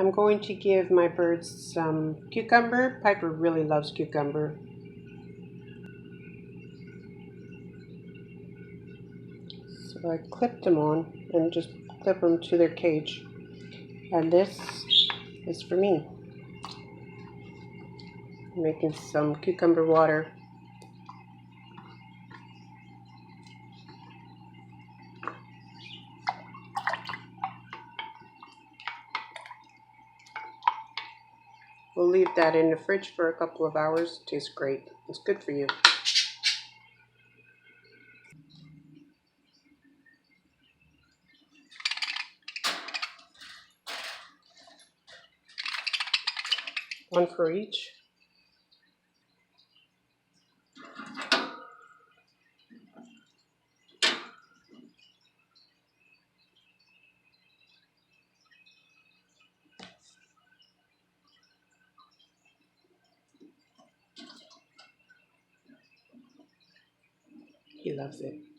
I'm going to give my birds some cucumber. Piper really loves cucumber. So I clipped them on and just clip them to their cage. And this is for me. I'm making some cucumber water. We'll leave that in the fridge for a couple of hours. It tastes great. It's good for you. One for each. He loves it.